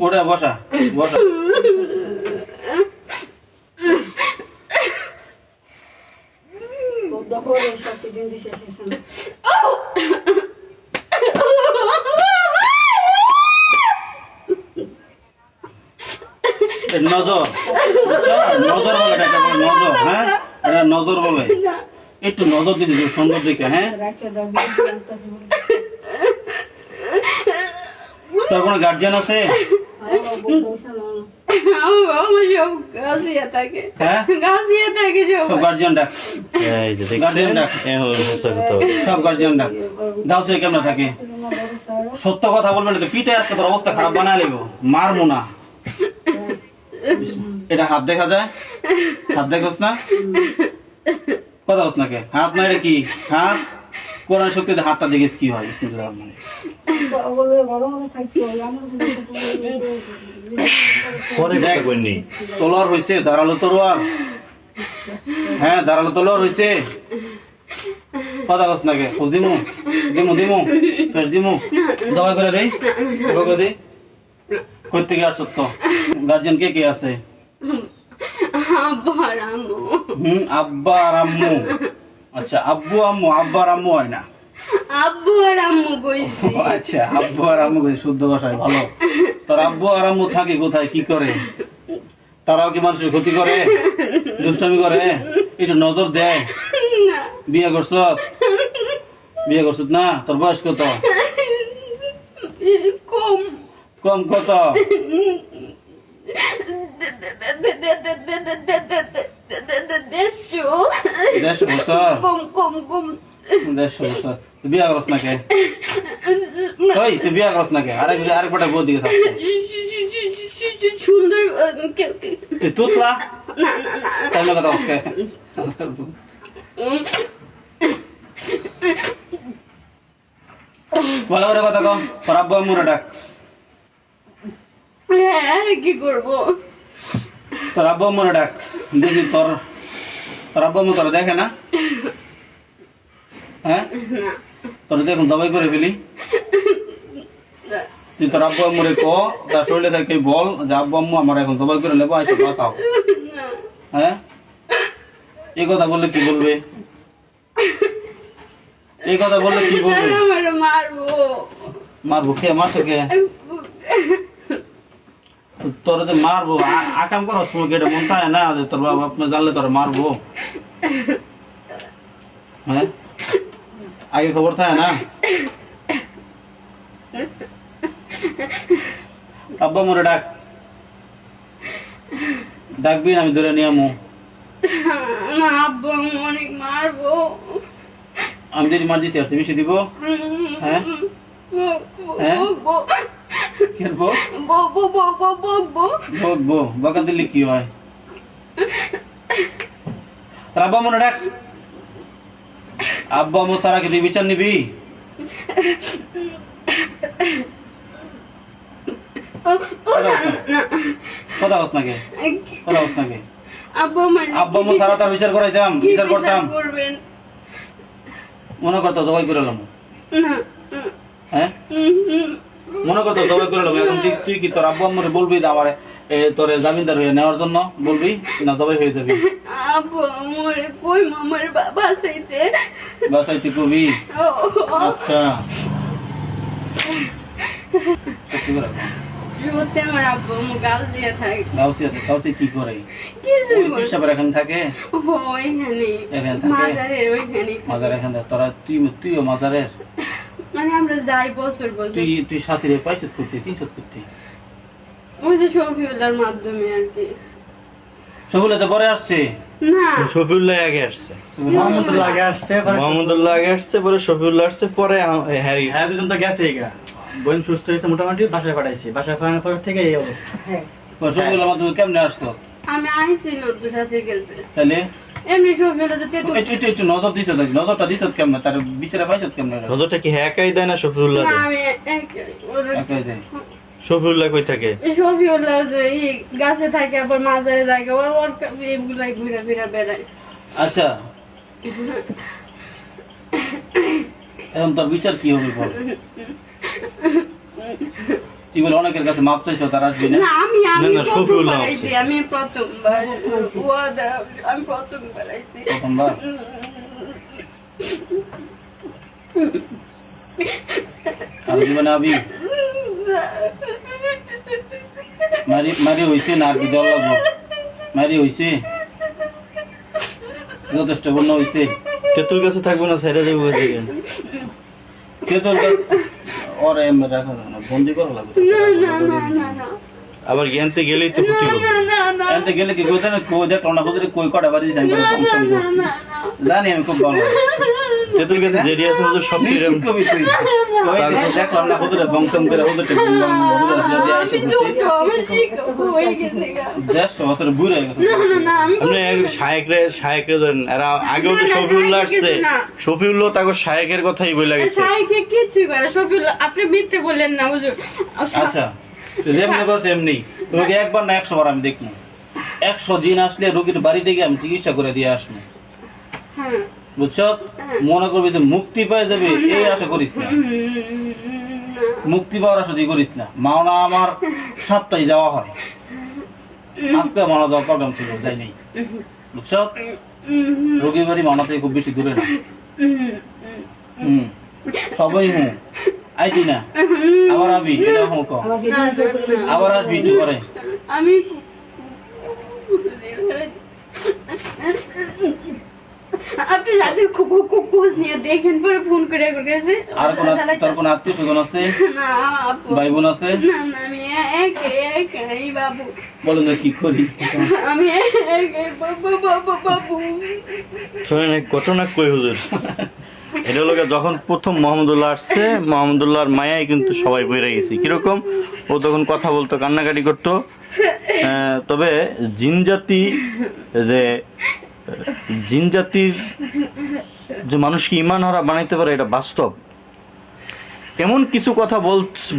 পড়ে বসা বসা। নজর নজর বলে এটাকে বলে নজর। হ্যাঁ এটা নজর বলে। একটু নজর দিতে সুন্দর দিকে। হ্যাঁ তোর কোনো গার্জিয়ান আছে? সব গার্জিয়ান ডাক, গার্জিয়ান ডাক, সব গার্জিয়ান ডাক। গাও সে কেমন থাকে? সত্য কথা বলবেন তো পিঠে আজকে তোর অবস্থা খারাপ বানায় লিব, মারবো না। এটা হাত দেখা যায়? হাত দেখোস না? কথা হস না কে? হাত না এটা কি? হাত কোরআন শক্তিতে হাতটা দেখিস কি হয়? তলোয়ার হয়েছে, ধারালো তলোয়ার। হ্যাঁ ধারালো তলোয়ার হয়েছে। কথা হস না কে? খোঁজ দিমু দিমু দিমু ফেস দিমু জবাই করে দেই, জবাই করে দেই। কই থেকে আসছ তো? গার্জিয়ান কে কে আছে? আব্বা আর আম্মু। আব্বা আর আম্মু। আচ্ছা আব্বু আম্মু, আব্বা আর আম্মু হয় না? আব্বু আর আম্মু কইছি। আচ্ছা আব্বু আর আম্মু কইছি, শুদ্ধ ভাষায় ভালো। তোর আব্বু আর আম্মু থাকে কোথায়, কি করে? তারাও কি মানুষের ক্ষতি করে, দুষ্টামি করে? একটু নজর দেয়? বিয়ে করছ? বিয়ে করছ না? তোর বয়স কত? কম। কম কত? দেড়শো বছর? কম কম কম। 150 বছর। তুই বিয়ে করছ না কে? ওই তুই বিয়ে করছ না কে? আরেক বটা বউ দিকে থাকছে। সুন্দর। তুই তুতলা? না না না। তাহলে কথা বলছে। ভালো করে কথা কম। তোর আব্বু আম্মুরে ডাক। হ্যাঁ কি করবো? তোর আব্বু আম্মুরে ডাক। দেখি তোর আব্বু আম্মু তোরা দেখে না? হ্যাঁ তোর দেখুন দবাই করে ফেলি। তুই তোর আব্বু আম্মুরে ক, তার শরীরে থাকে বল যে আব্বু আম্মু আমার এখন দবাই করে নেবো, এসে বাঁচাও। হ্যাঁ এই কথা বললে কি বলবে? এই কথা বললে কি বলবে? মারবো। মারবো? কে মারছে কে? তোর যে মারবো আকাম করার সময় এটা মন থাকে না যে তোর বাবা আপনি জানলে তোর মারবো? হ্যাঁ আগে খবর থাকে না? আব্বা মোরে ডাক, ডাকবি আমি ধরে নিয়ে আমু। না আব্বু অনেক মারবো। আমি যদি মার দিচ্ছি আর বেশি দিব? হ্যাঁ হ্যাঁ খেলবো বকবো, বকা দিলে কি হয়? আব্বা মনে ডাক। আব্বা আমু সারা কি তুই বিচার নিবি? কথা বস নাকি? কথা বস নাকি? আব্বা আমু সারা তার বিচার করাইতাম, বিচার করতাম। মনে করতো জবাই করে এলাম। হ্যাঁ মনে করতো জবাই করে এলাম। এখন তুই কি তোর আব্বু আম্মুরে বলবি আমার তোর জামিনদার হয়ে নেওয়ার জন্য বলবি না জবাই হয়ে যাবি? বাসাইতে কবি? আচ্ছা কি করে? এখানে থাকে? তোরা তুইও মাজারের? মানে আমরা যাই বছর বছর। তুই সাথে পাইছত করতে চিনছত করতে? ওই যে শফিউল্লাহর মাধ্যমে আর কি। শফিউল্লাহ তো পরে আসছে না? শফিউল্লাহ আগে আসছে, মোহাম্মদুল্লাহ আগে আসছে, মোহাম্মদুল্লাহ আগে আসছে, পরে শফিউল্লাহ আসছে, পরে হ্যারি। হ্যাঁ দুজন তো গেছে এগা। বোন সুস্থ হয়েছে মোটামুটি, বাসায় পাঠাইছি। বাসায় পাঠানোর পর থেকে এই অবস্থা। শফিউল্লাহ মাধ্যমে কেমনে আসতো? আমি আইছি নতুন সাথে গেলতে। তাহলে এমনি শফিউল্লাহ তো তেতো। একটু নজর দিছ, নজরটা দিছ কেমনে? তার বিচারে পাইছত কেমনে? নজরটা কি হ্যাঁ একাই দেয় না শফিউল্লাহ না দেয়? আমি একাই দেয়। শফিউল্লাহ কই থাকে? শফিউল্লাহ যে গাছে থাকে, আবার মাজারে থাকে, ওর এগুলাই ঘুরে ফিরে বেড়ায়। আচ্ছা এখন তোর বিচার কি হবে বল? তুই বলে অনেকের কাছে মাপ চাইছো, তারা আসবি না? না আমি না, না, শফিউল্লাহ প্রথমবার হচ্ছে। আইছি, আমি প্রথমবার ওয়াদা, আমি প্রথমবার আইছি। প্রথমবার? আর জীবনে আবি মারি হয়েছে না, আর কি দেওয়া লাগবো? মারি হয়েছে, যথেষ্ট পূর্ণ হয়েছে। তেতুর কাছে থাকবো না, ছেড়ে যাবো থেকে। কে তোর কাছে ওরে রাখা যাবে না, বন্দি করা লাগবে। না না না না না আবার জ্ঞানতে গেলেই তো ক্ষতি করবে। না না না এনতে গেলে কি কইতে না, কই দেখ না কইতে কই কটা বাড়ি যাই করে কমসম করছি। জানি আমি খুব ভালো। তেতুর কাছে যেটি আছে হুজুর সব নিশ্চিত কিরম কবি তুই। কই দেখলাম না কত বংশম করে ওদের বুঝা আসলে দিয়ে আমি আইসে তো বসে। আমি ঠিক হয়ে গেছে গা। 150 বছর বুড়ো হয়ে গেছে। না না না আমি আপনি শায়েকরে ধরেন, এরা আগেও তো না, না, শফিউল্লাহ শায়েক আসছে, কিছু না। শফিউল্লাহ তাকে শায়েকের কথাই বলে গেছে। সাইকে কিছুই করে শফিউল্লাহ, আপনি মিথ্যে বললেন না হুজুর। আচ্ছা তো যেমনি করছে এমনি তোকে একবার না 100 বার আমি দেখবো। 100 দিন আসলে রোগীর বাড়িতে গিয়ে আমি চিকিৎসা করে দিয়ে আসবো, হ্যাঁ বুঝছ? মনে করবি যে মুক্তি পেয়ে যাবে এই আশা করিস না, মুক্তি পাওয়ার আশা তুই করিস না। মাওনা আমার সপ্তাহে যাওয়া হয়, আজকে মাওনা যাওয়ার প্রোগ্রাম ছিল, যাই নেই, বুঝছ? রোগীর বাড়ি মাওনা থেকে খুব বেশি দূরে না। সবাই হুঁ আইতি না, আবার আবি, এটা হুঁ ক, আবার আসবি একটু করে। আমি আপনি রাতে খোঁজ নিয়ে দেখেন, পরে ফোন করে গেছে। আর কোন তোর কোন আত্মীয় স্বজন আছে, না আপু, ভাই বোন আছে? না না আমি একাই বাবু, বলো না কি করি। আমি একাই বাবু বাবু বাবু। শোনেন এক ঘটনা কই হুজুর, এটা হলো গিয়ে যখন প্রথম মোহাম্মদুল্লাহ আসছে, মোহাম্মদুল্লাহর মায়াই কিন্তু সবাই বইরে গেছি। কিরকম? ও তখন কথা বলতো, কান্নাকাটি করতো। তবে জিনজাতির যে মানুষকে ইমান হারা বানাইতে পারে এটা বাস্তব। এমন কিছু কথা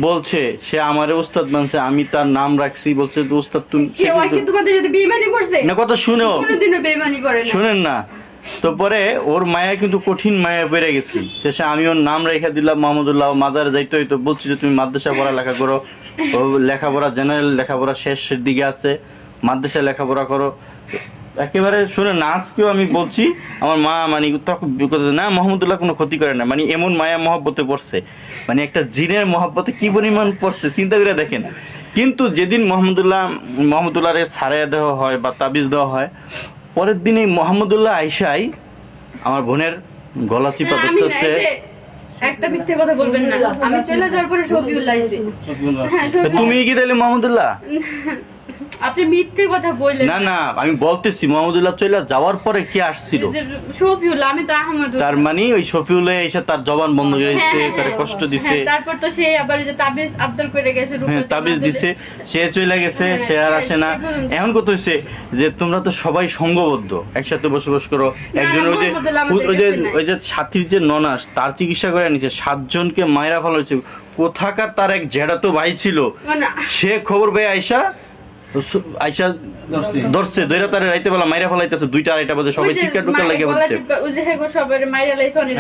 বলছে, সে আমার উস্তাদ মানছে, আমি তার নাম রাখছি, বলছে যে উস্তাদ তুমি, সে কেউ কি কিন্তু- তোমাদের সাথে বেইমানি করছে? না কথা শুনেও কোনোদিনও বেইমানি করে না। শুনেন না। তো পরে ওর মায়া কিন্তু কঠিন মায়া পেরে গেছি। শেষে আমি ওর নাম রেখে দিলাম মোহাম্মদুল্লাহ। মাজারে যাইতে হইতো, বলছি যে তুমি মাদ্রাসা পড়ালেখা করো, ও লেখাপড়া জেনারেল লেখাপড়া শেষের দিকে আছে, মাদ্রাসায় লেখাপড়া করো। একেবারে শুনে না, আজকেও আমি বলছি আমার মা মানে না মোহাম্মদুল্লাহ কোনো ক্ষতি করে না, মানে এমন মায়া মহব্বতে পড়ছে, মানে একটা জিনের মহব্বতে কি পরিমাণ পড়ছে চিন্তা করে দেখেন। কিন্তু যেদিন মোহাম্মদুল্লাহরে ছাড়াইয়া দেওয়া হয় বা তাবিজ দেওয়া হয়, পরের দিনই মোহাম্মদুল্লাহ আইসাই আমার বোনের গলা চিপা না, আমি ধরতেছে। নাই যে, একটা মিথ্যে কথা বলবেন না। আমি চলে যাওয়ার পরে শফিউল্লাহ আইছে। হ্যাঁ, তা শফিউল্লাহ। তুমি কি তাহলে মোহাম্মদুল্লাহ? আপনি মিথ্যে কথা বললেন না না, আমি বলতেছি মোহাম্মদুল্লাহ চলে যাওয়ার পরে কে আসছিল? যে শফিউল্লাহ, আমি তো আহমদ। তার মানে ওই শফিউল্লাহ এসে তার জবান বন্ধ করে দিচ্ছে, হ্যাঁ, তারে কষ্ট দিছে। হ্যাঁ, তারপর তো সে আবার ওই যে তাবিজ আব্দুল করে গেছে, হ্যাঁ তাবিজ দিছে, সে চলে গেছে, সে আর আসে না। এখন কথা হচ্ছে যে তোমরা তো সবাই সংঘবদ্ধ, একসাথে বসবাস করো। একজন ওই যে ওই যে সাথীর যে ননাস, তার চিকিৎসা করে নিছে, 7 জনকে মায়েরা ফেলা হয়েছে। কোথাকার তার এক জেঠাতো ভাই ছিল, মানে সে খবর পেয়ে আইসা ধরছে, ধরে তারে রাইতে বেলা মাইরা ফেলাইতেছে, 2টা-2:30 বাজে সবাই চিৎকার টুকার লাগে বলছে।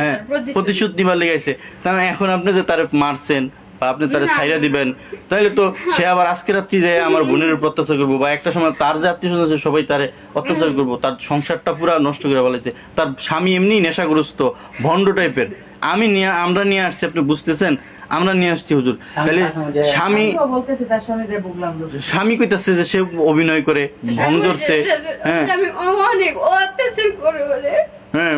হ্যাঁ, প্রতিশোধ নিবার লেগেছে। কারণ এখন আপনি যে তারে মারছেন বা আপনি তারে ছাইরা দিবেন, তাহলে তো সে আবার আজকে রাত্রি যায় আমার বোনের উপর অত্যাচার করবো, বা একটা সময় তার যে আত্মীয় আছে সবাই তারে অত্যাচার করবো, তার সংসারটা পুরো নষ্ট করে ফেলেছে। তার স্বামী এমনি নেশাগ্রস্ত ভণ্ড টাইপের। আমরা নিয়ে আসছি, আপনি বুঝতেছেন, আমরা নিয়ে আসছি হুজুর। তাহলে স্বামী কইতাছে যে সে অভিনয় করে ভং ধরছে। হ্যাঁ অনেক অত্যাচার করে বলে। হ্যাঁ,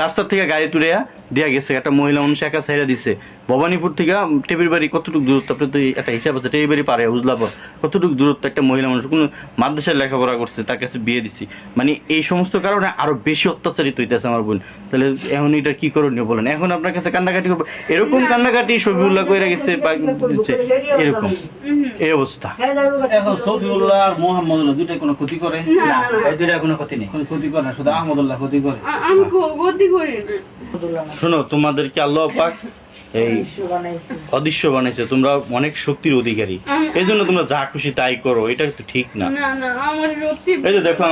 রাস্তা থেকে গাড়ি তুলে দিয়া গেছে, একটা মহিলা মানুষ একা ছাইরা দিছে। ভবানীপুর থেকে টেবির বাড়ি কতটুকু দূরত্ব, আপনি তো একটা হিসাব আছে, টেবির বাড়ি পারে উজলাপর কতটুকু দূরত্ব। একটা মহিলা মানুষ কোন মাদ্রাসায় লেখাপড়া করছে, তার কাছে বিয়ে দিছি, মানে এই সমস্ত কারণে আরো বেশি অত্যাচারিত হইতেছে আমার বোন। তাহলে এখন এটা কি করণীয় বলেন? এখন আপনার কাছে কান্নাকাটি করবো, এরকম কান্নাকাটি শফিউল্লাহ কইরা গেছে এরকম এই অবস্থা। এখন শফিউল্লাহ আর মোহাম্মদুল্লাহ দুইটাই কোনো ক্ষতি করে না, এই দুইটা কোনো ক্ষতি নেই। কোনো ক্ষতি করে না, শুধু আহমদুল্লাহ ক্ষতি করে। আমি গতি করি না। শোনো, তোমাদেরকে আল্লাহ পাক এই অদৃশ্য বানাইছে, তোমরা অনেক শক্তির অধিকারী, এই জন্য তোমরা যা খুশি তাই করো, এটা তো ঠিক না। না না, আমার সত্যি এই যে দেখো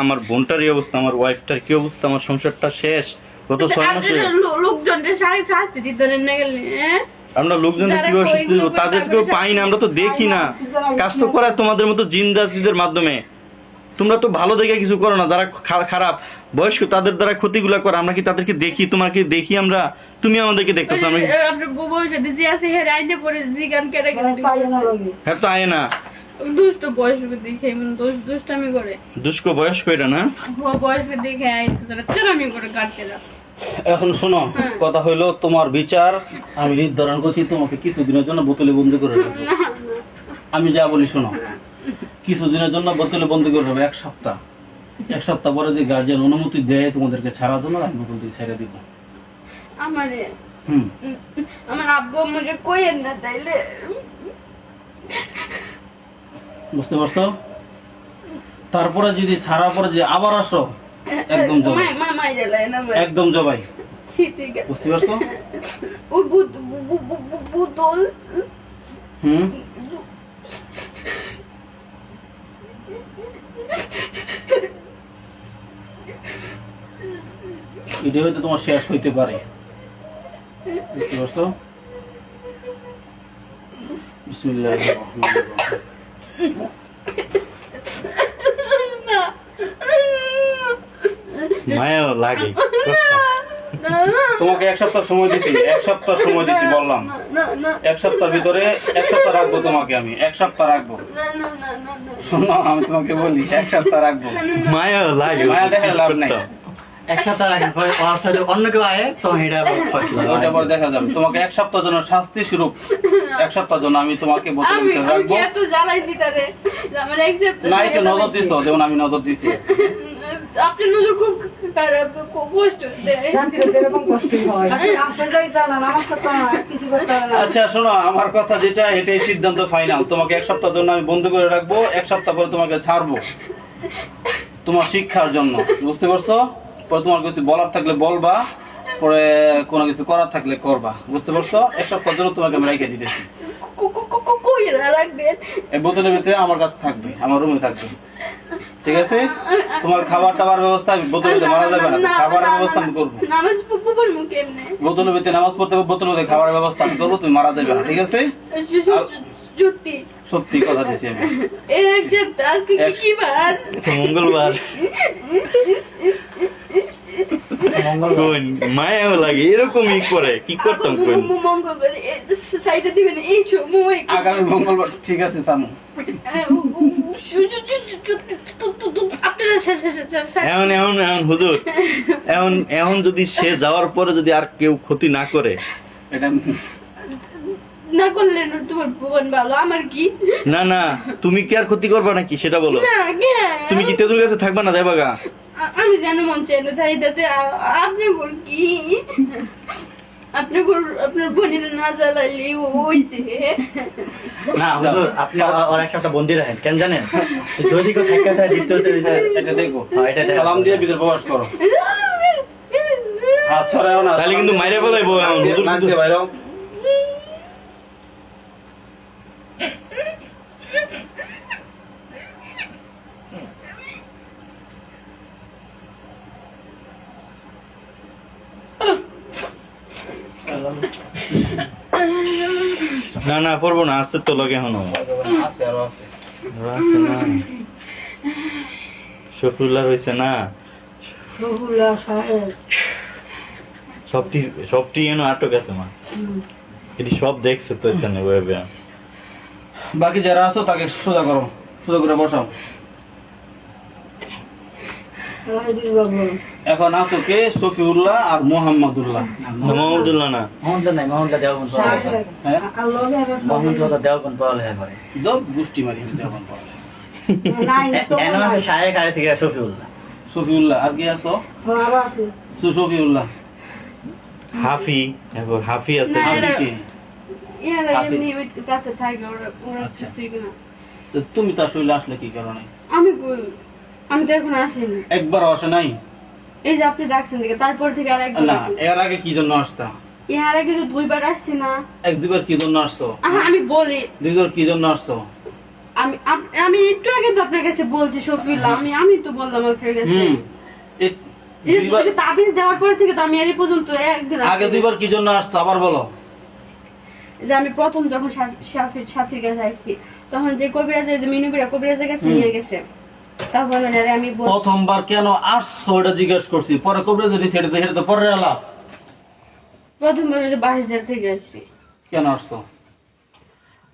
আমার বোনটার এই অবস্থা, আমার ওয়াইফটার কি অবস্থা, আমার সংসারটা শেষ, গত 6 মাসে লোকজনকে শাস্তি দিতে না গেলে, হ্যাঁ? আমরা লোকজনদের যারা কিভাবে শাস্তি দেব? কই লোকের তাদেরকেও টাকা পাই না, আমরা তো দেখি না। কাজ তো করায় তোমাদের মতো জিনজাতিদের মাধ্যমে। তোমরা তো ভালো দেখে কিছু করো না, যারা খারাপ বয়স্ক তাদের দ্বারা ক্ষতিগুলো করে আমরা কি তাদেরকে দেখি? তোমাকে দেখি আমরা, তুমি আমাদেরকে দেখতেছো। আমরা আপনার ভবিষ্যতে যে আছে হেরে আইনে পরে জিগান কেটে গেলে হ্যাঁ তো আয় না, দুষ্ট বয়স্ক দেখে এমন দুষ্টামি করে, দুষ্ক বয়স্ক এটা না। বয়স্ক দেখে আইতে চেরামি করে কাটতে না। এখন শোনো, কথা হইলো তোমার বিচার আমি নির্ধারণ করছি, তোমাকে কিছুদিনের জন্য বোতলে বন্দি করে রাখবো। আমি যা বলি শোনো, কিছুদিনের জন্য বোতলে বন্দি করে রাখবো, 1 সপ্তাহ। 1 সপ্তাহ পরে যে গার্জিয়ান অনুমতি দেয় তোমাদেরকে ছাড়ার জন্য, আমি বোতল দিয়ে ছেড়ে দিব। আমার আব্বু আমাকে কইেন না তাইলে। বুঝতে পারছো? তারপরে যদি ছাড়ার পরে যে আবার আসো, একদম জবাই, একদম জবাই। ঠিক আছে, বুঝতে পারছো? ও বোতল এটা হয়তো তোমার শেষ হইতে পারে। বুঝতে পারছো? বিসমিল্লাহির রহমানির রহিম। মায়াও লাগে। তোমাকে 1 সপ্তাহ সময় দিছি, 1 সপ্তাহ সময় দিছি বললাম। 1 সপ্তাহের ভিতরে 1 সপ্তাহ রাখবো তোমাকে আমি, 1 সপ্তাহ রাখবো। শোনো আমি তোমাকে বলি, 1 সপ্তাহ রাখবো। মায়াও লাগে, মায়া দেখে লাভ নাই। 1 সপ্তাহ রাখেন, পরে ওর সাথে অন্য কেউ আয়ে তখন এটা ওইটা পরে দেখা যাবে। তোমাকে 1 সপ্তাহের জন্য শাস্তি স্বরূপ 1 সপ্তাহের জন্য আমি তোমাকে বোতলের ভিতরে রাখবো। এত জ্বালাইছি তারে আমার এক সপ্তাহ না একটু নজর দিছো, যেমন আমি নজর দিছি। আপনি নজর খুব খারাপ, খুব কষ্ট দেয়। আচ্ছা শোনো, আমার কথা যেটা এটাই সিদ্ধান্ত ফাইনাল। তোমাকে 1 সপ্তাহের জন্য আমি বন্ধ করে রাখবো, 1 সপ্তাহ পরে তোমাকে ছাড়বো তোমার শিক্ষার জন্য। বুঝতে পারছো? পরে তোমার কিছু বলার থাকলে বলবা, পরে কোনো কিছু করার থাকলে করবা। বুঝতে পারছো? 1 সপ্তাহের জন্য তোমাকে আমি রেখে দিতেছি। রাখবেন এই বোতলের ভিতরে আমার কাছে থাকবে, আমার রুমে থাকবে। ঠিক আছে? তোমার খাবার টাবার ব্যবস্থা বোতলের ভিতরে মারা যাবে না, খাবারের ব্যবস্থা আমি করবো। নামাজ পড়বো কেমনে? বোতলের ভিতরে নামাজ পড়তে হবে, বোতলের ভিতরে খাবারের ব্যবস্থা আমি করবো, তুমি মারা যাবে না। ঠিক আছে? সত্যি সত্যি কথা দিছি আমি। এর এক সপ্তাহ, আজকে কি বার? মঙ্গলবার। কোন মায়াও লাগে, এরকমই করে। কি করতাম কোন মঙ্গলবার সাইডে দিবেন এই সময় আগামী মঙ্গলবার। ঠিক আছে সামু। এখন এখন এখন হুজুর, এখন এখন যদি সে যাওয়ার পরে যদি আর কেউ ক্ষতি না করে, এটা না করলে তোমার বোন ভালো, আমার কি? না না তুমি কি আর ক্ষতি করবা নাকি সেটা বলো। না, তুমি কি তেঁতুল গাছে থাকবা না, যাইবা গা? আমি জানো মন চাই না তাই তাতে আপনি কি আপনার বোনের না জ্বালাইলে হইছে না হুজুর, আপনি ওর 1 সপ্তাহ বন্দি রাখেন। কেন জানেন? যদি কেউ থাকে তাহলে দ্বিতীয়তে এটা দেখো, এটা দেখো। সালাম দিয়ে ভিতরে প্রবেশ করো। হাত ছড়াও না, তাহলে কিন্তু মাইরে ফেলাইবো এখন হুজুর। নাক কিন্তু দিয়ে বাইরে হও। না না পড়বো না, আসছে তো লগে এখনো আছে আরো আছে। আছে না, শফিউল্লাহ হয়েছে না, সবটি সবটি এনো আটক আছে মা, এটি সব দেখছে তো এখানে ওয়েবে। বাকি যারা আছো তাকে সোজা করো, সোজা করে বসাও। এখন আছো কে? শফিউল্লাহ আর মোহাম্মদুল্লাহ। মোহাম্মদুল্লাহ না, মোহাম্মদ নাই, মোহাম্মদ দেওবন্দ পাওয়া যায়। হ্যাঁ মোহাম্মদ দেওবন্দ পাওয়া যায় পরে। দব গুষ্টি মারি দেওয়ান পাওয়া যায়। এনো আছে শায়েক আর থেকে শফিউল্লাহ। শফিউল্লাহ আর কি আছো? শফিউল্লাহ হাফি, এরপর হাফি আছে। না, আপনি কি? ইয়ারা এমনি ওই কাছে থাকে, ওরা আচ্ছা। কিছুই না। তো তুমি তো আসলে আসলে কি কারণে? আমি তো এখন আসিনি, একবার আসে নাই? এই যে আপনি ডাকছেন দেখে তারপর থেকে আর একবার না আসিনি। এর আগে কি জন্য আসতা? ইয়ার আগে তো 2বার আসছি না। 1-2বার কি জন্য আসছো? আমি বলি 2বার কি জন্য আসছো? আমি একটু আগে তো আপনার কাছে বলছি শফিউল্লাহ, আমি তো বললাম আপনার কাছে। দুইবার তাবিজ দেওয়ার পর থেকে তো আমি এই পর্যন্ত একদিন আগে দুইবার কি জন্য আসছো আবার বলো। যে আমি প্রথম যখন সাথীর কাছে আসছি তখন যে কবিরাজের যে মিনুবিরা কবিরাজের কাছে নিয়ে গেছে তখন আমি প্রথমবার কেন আসছো এটা জিজ্ঞেস করছি, পরে কবিরাজ দিছি এটা তো পরের আলাপ। প্রথমবার যে বাহির থেকে আসছি কেন আসছো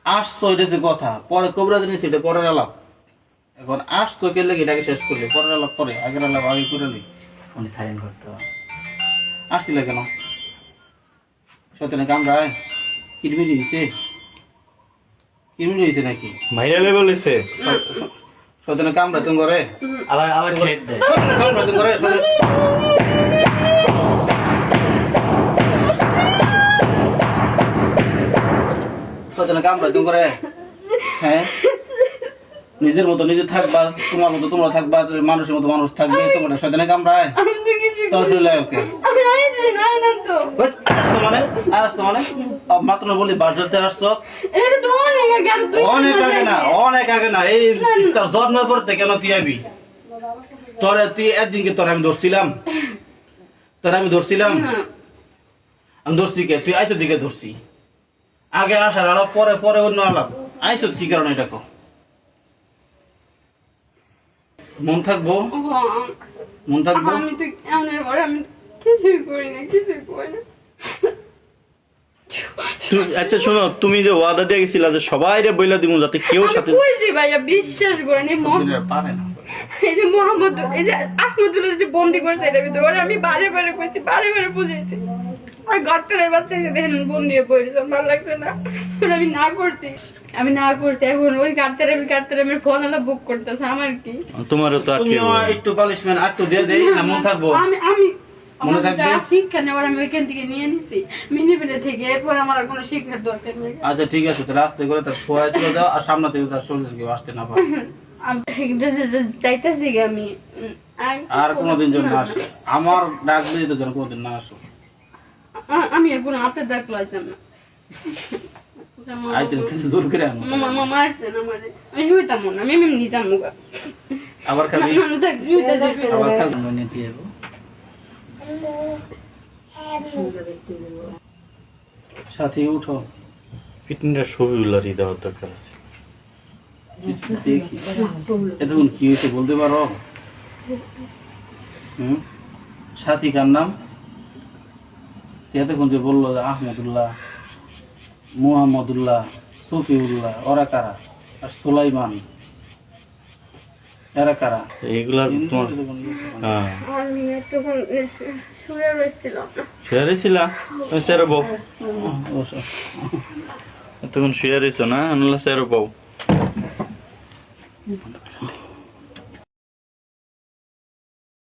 আসছো এটা হচ্ছে কথা, পরে কবিরাজ দিছি এটা পরের আলাপ। এখন আসছো কে লেগে এটাকে শেষ করলে, পরের আলাপ পরে, আগের আলাপ আগে করে নি। উনি সাইলেন্ট করতো। আসছিলে কেন? সত্যি কামড়ায় কিরমিরি হয়েছে, কিরমিরি হয়েছে নাকি? ভাইরাল লেভেল হইছে। সত্যি কামড়া তুমি করে আবার থ্রেট দেয়। কামড়া তুমি করে সত্যি কামড়া তুমি করে। হ্যাঁ, নিজের মতো নিজে থাকবা, তোমার মতো তোমরা থাকবা, মানুষের মতো মানুষ থাকবে, তোমার সত্যি কামড়ায় আমি তো কিছু তোর শরীরে ওকে আমি আইছি না না তো আসতো মানে মাত্র বলি বাজারতে আসছো এটা তো অনেক আগে আর দুই অনেক আগে না, অনেক আগে না, এই তোর জন্মের পর থেকে কেন তুই আবি? তোরে তুই একদিনকে তোর আমি ধরছিলাম, আমি ধরছি কে? তুই আইসো দিকে ধরছি, আগে আসার আলাপ পরে পরে অন্য আলাপ, আইসো কি কারণে এটা কো? মন থাকবো, মন থাকবো। আমি তো এমনের পরে আমি কিছুই করি না আচ্ছা শোনো, তুমি যে ওয়াদা দিয়ে গেছিলা যে সবাই রে বইলা দিমু যাতে কেউ সাথে কইছি ভাইয়া বিশ্বাস করেন পারে না এই যে মোহাম্মদ এই যে আহমদুল্লাহ যে বন্দি করছে এটা ভিতরে ওরা আমি বারে কইছি বারে বুঝাইছি আর গট্টারের বাচ্চা যে দেখেন বন্দি হয়ে পড়েছে ভালো লাগছে না ওরা আমি না করছি এখন ওই কাটতে আমি ফোন আলা বুক করতেছে আমার কি তোমারও তো তুমি আটকে আমার একটু পালিশমেন্ট একটু দিয়ে দেই না, মন থাকবো। আমি মনে থাকবে? শিক্ষা নেওয়ার আমি ওইখান থেকে নিয়ে নিছি মিনিমিনে থেকে এরপর আমার আর কোনো শিক্ষার দরকার নেই আচ্ছা ঠিক আছে, তাহলে আস্তে করে তার শোয়া চলে যাও, আর সামনে থেকে তার শরীর কেউ আসতে না পারে। আমি চাইতেছি আমি আর কোনোদিন যেন না আসে, আমার ডাক দিয়ে তো যেন কোনোদিন না আসো। আমি এখন আপনার ডাক লাইতাম না আইতে দূর করে আনো। মামা আসছে না মানে আমি শুইতাম না আমি এমনি যাবো আবার খাবি, আবার খাবি। মনে দিয়ে দেবো। সাথে উঠো, ফিটনেসটা ছবিগুলো দেওয়ার দরকার আছে। দেখি এতক্ষণ কি হয়েছে বলতে পারো? সাথী কার নাম? এতক্ষণ যে বললো যে আহমদুল্লাহ, মুহাম্মদুল্লাহ, সফিউল্লাহ, ওরা কারা? আর সুলাইমান এরা কারা? এইগুলা তোমার হ্যাঁ আমি একটুক্ষণ শুয়ে রয়েছিলাম শুয়ে ছিলা? স্যারও বউ এতক্ষণ শুয়ে রয়েছ না? আনলা স্যারও বউ